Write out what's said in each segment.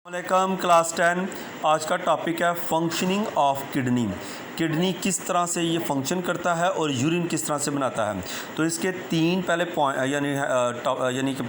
वालेकुम क्लास 10। आज का टॉपिक है फंक्शनिंग ऑफ किडनी। किडनी किस तरह से ये फंक्शन करता है और यूरिन किस तरह से बनाता है। तो इसके तीन पहले पॉइंट यानी कि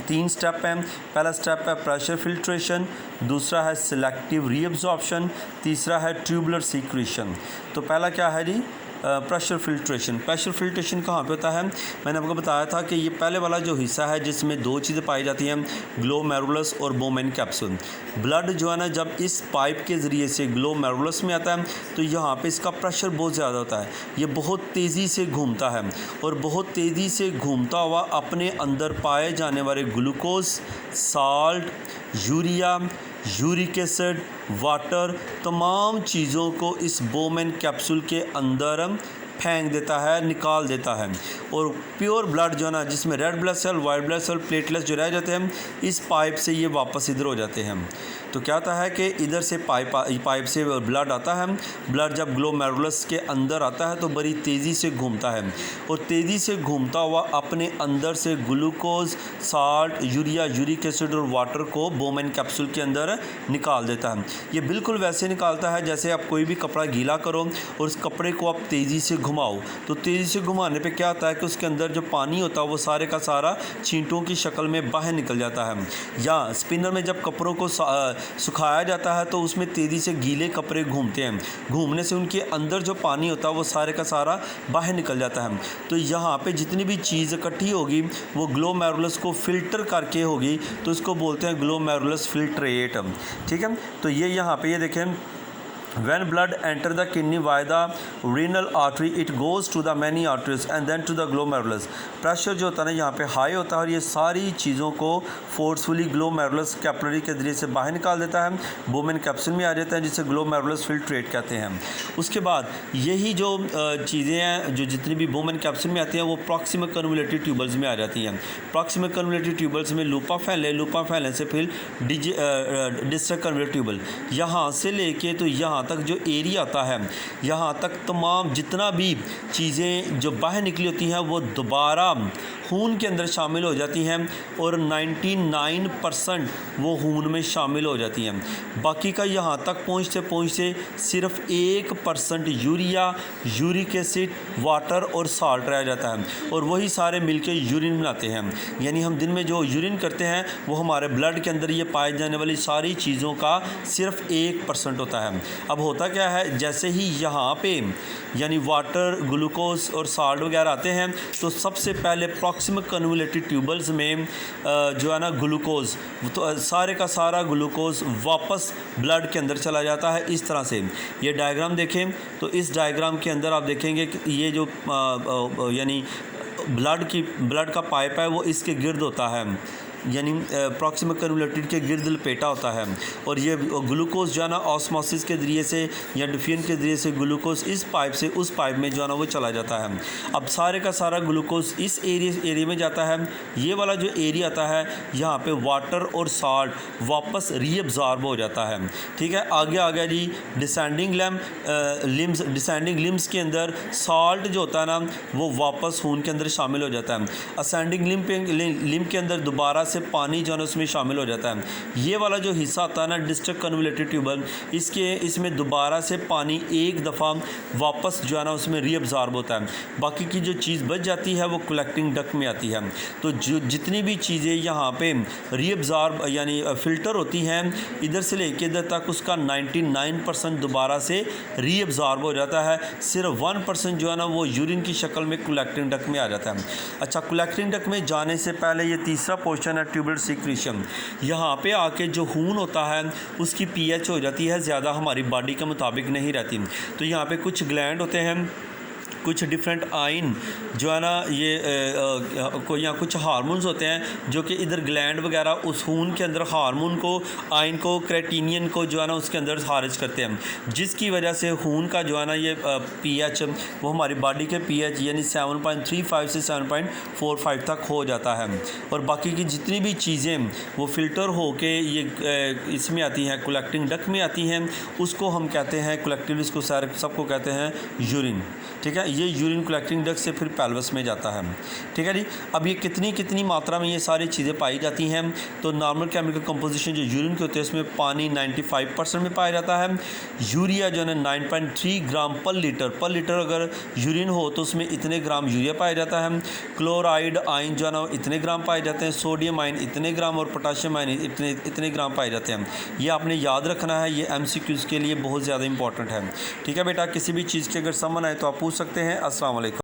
तीन स्टेप हैं। पहला स्टेप है प्रेशर फिल्ट्रेशन, दूसरा है सिलेक्टिव रीअब्जॉर्प्शन, तीसरा है ट्यूबुलर सीक्रेशन। तो पहला क्या है जी, प्रेशर फिल्ट्रेशन। प्रेशर फिल्ट्रेशन कहाँ पे होता है? मैंने आपको बताया था कि ये पहले वाला जो हिस्सा है जिसमें दो चीज़ें पाई जाती हैं, ग्लोमेरुलस और बोमेन कैप्सूल। ब्लड जो है ना, जब इस पाइप के ज़रिए से ग्लोमेरुलस में आता है तो यहाँ पे इसका प्रेशर बहुत ज़्यादा होता है। ये बहुत तेज़ी से घूमता है और बहुत तेज़ी से घूमता हुआ अपने अंदर पाए जाने वाले glucose, salt, urea, uric acid, water, तमाम चीज़ों को इस बोमेन कैप्सूल के अंदर फेंक देता है, निकाल देता है। और प्योर ब्लड जो है ना, जिसमें red blood cell, white blood cell, platelets जो रह जाते हैं, इस पाइप से ये वापस इधर हो जाते हैं। तो क्या होता है कि इधर से पाइप से ब्लड आता है। ब्लड जब ग्लोमेरुलस के अंदर आता है तो बड़ी तेज़ी से घूमता है और तेज़ी से घूमता हुआ अपने अंदर से glucose, salt, urea, uric acid और वाटर को बोमेन कैप्सूल के अंदर निकाल देता है। ये बिल्कुल वैसे निकालता है जैसे आप कोई भी कपड़ा गीला करो और उस कपड़े को आप तेज़ी से घुमाओ। तो तेज़ी से घुमाने पे क्या होता है कि उसके अंदर जो पानी होता है वो सारे का सारा छींटों की शक्ल में बाहर निकल जाता है। या स्पिनर में जब कपड़ों को सुखाया जाता है तो उसमें तेज़ी से गीले कपड़े घूमते हैं। घूमने से उनके अंदर जो पानी होता है वो सारे का सारा बाहर निकल जाता है। तो यहाँ पे जितनी भी चीज़ इकट्ठी होगी वो ग्लोमेरुलस को फ़िल्टर करके होगी, तो इसको बोलते हैं ग्लोमेरुलस फिल्ट्रेट। ठीक है, तो ये यहाँ पे ये देखें, when blood enter the kidney via the renal artery it goes to the many arteries and then to the glomerulus। Pressure जो होता है ना यहाँ पे हाई होता है और ये सारी चीज़ों को फोर्सफुली ग्लोमेरुलस कैपिलरी के ज़रिए से बाहर निकाल देता है, बोमेन कैप्सूल में आ जाता है, जिसे ग्लोमेरुलस फिल्ट्रेट कहते हैं। उसके बाद यही जो चीज़ें हैं जो जितनी भी बोमेन कैप्सूल में आती हैं वो प्रॉक्सिमल कन्वोल्यूटेड ट्यूबल्स में आ जाती हैं। प्रॉक्सिमल कन्वोल्यूटेड ट्यूबल्स में लूपा फैले से फिर डिस्टल कन्वोल्यूटेड ट्यूबल, यहाँ से लेके तो यहाँ तक जो एरिया आता है, यहाँ तक तमाम जितना भी चीज़ें जो बाहर निकली होती हैं वो दोबारा खून के अंदर शामिल हो जाती हैं और 99% वो खून में शामिल हो जाती हैं। बाकी का यहाँ तक पहुँचते सिर्फ 1% यूरिया, यूरिक एसिड, वाटर और साल्ट रह जाता है और वही सारे मिलके यूरिन बनाते हैं। यानी हम दिन में जो यूरिन करते हैं वो हमारे ब्लड के अंदर ये पाए जाने वाली सारी चीज़ों का सिर्फ 1% होता है। अब होता क्या है, जैसे ही यहाँ पे यानी वाटर, ग्लूकोज और साल्ट वगैरह आते हैं तो सबसे पहले प्रॉक्सिमल कन्वोल्यूटेड ट्यूबल्स में जो है ना ग्लूकोज, तो सारे का सारा ग्लूकोज वापस ब्लड के अंदर चला जाता है। इस तरह से ये डायग्राम देखें तो इस डायग्राम के अंदर आप देखेंगे कि ये जो यानी ब्लड का पाइप है वो इसके गिर्द होता है, यानी प्रॉक्सिमल कन्वोल्यूटेड के गिर्द लपेटा होता है और ये ग्लूकोज जो है ना ऑस्मोसिस के ज़रिए से या डिफ्यूजन के ज़रिए से ग्लूकोज इस पाइप से उस पाइप में जो है ना वो चला जाता है। अब सारे का सारा ग्लूकोज इस एरिया में जाता है। ये वाला जो एरिया आता है यहाँ पे वाटर और साल्ट वापस रीअब्जॉर्ब हो जाता है। ठीक है, आगे आ गया जी डिसेंडिंग लिम्स के अंदर साल्ट जो होता है ना वो वापस खून के अंदर शामिल हो जाता है। असेंडिंग लिम्ब के अंदर दोबारा से पानी जो है उसमें शामिल हो जाता है। ये वाला जो हिस्सा आता है ना डिस्टल कन्वोल्यूटेड ट्यूबल, इसमें दोबारा से पानी एक दफ़ा वापस जो है ना उसमें रीअब्जॉर्ब होता है। बाकी की जो चीज़ बच जाती है वो कलेक्टिंग डक्ट में आती है। तो जो जितनी भी चीज़ें यहाँ पे रीअब्जॉर्ब यानी फ़िल्टर होती हैं इधर से लेके इधर तक, उसका 99% दोबारा से रीअब्जॉर्ब हो जाता है। सिर्फ 1% जो है ना वो यूरिन की शक्ल में कलेक्टिंग डक्ट में आ जाता है। अच्छा, कलेक्टिंग डक्ट में जाने से पहले ये तीसरा पोर्शन है ट्यूबुलर सीक्रेशन। यहाँ पे आके जो खून होता है उसकी पीएच हो जाती है ज़्यादा, हमारी बॉडी के मुताबिक नहीं रहती। तो यहाँ पे कुछ ग्लैंड होते हैं, कुछ डिफरेंट आइन जो है ना ये यहाँ कुछ हार्मोन्स होते हैं जो कि इधर ग्लैंड वगैरह उस खून के अंदर हार्मोन को, आइन को, क्रेटिनियन को जो है ना उसके अंदर खारिज करते हैं, जिसकी वजह से खून का जो है ना ये पीएच वो हमारी बॉडी के पीएच यानी 7.35 से 7.45 तक हो जाता है। और बाकी की जितनी भी चीज़ें वो फ़िल्टर हो के ये इसमें आती हैं, कलेक्टिंग डक्ट में आती हैं, उसको हम कहते हैं कलेक्टिव, इसको सबको कहते हैं यूरिन। ठीक है, ये यूरिन कलेक्टिंग डक्ट से फिर पेल्विस में जाता है। ठीक है जी। अब ये कितनी मात्रा में ये सारी चीज़ें पाई जाती हैं, तो नॉर्मल केमिकल कंपोजिशन जो यूरिन के होते हैं उसमें पानी 95% में पाया जाता है। यूरिया जो है 9.3 ग्राम पर लीटर अगर यूरिन हो तो उसमें इतने ग्राम यूरिया पाया जाता है। क्लोराइड आयन जो है ना इतने ग्राम पाए जाते हैं, सोडियम आयन इतने ग्राम और पोटाशियम आयन इतने ग्राम पाए जाते हैं। ये आपने याद रखना है, ये MCQs के लिए बहुत ज़्यादा इंपॉर्टेंट है। ठीक है बेटा, किसी भी चीज़ की अगर समझ आए तो आप पूछ सकते हैं। अस्सलाम वालेकुम।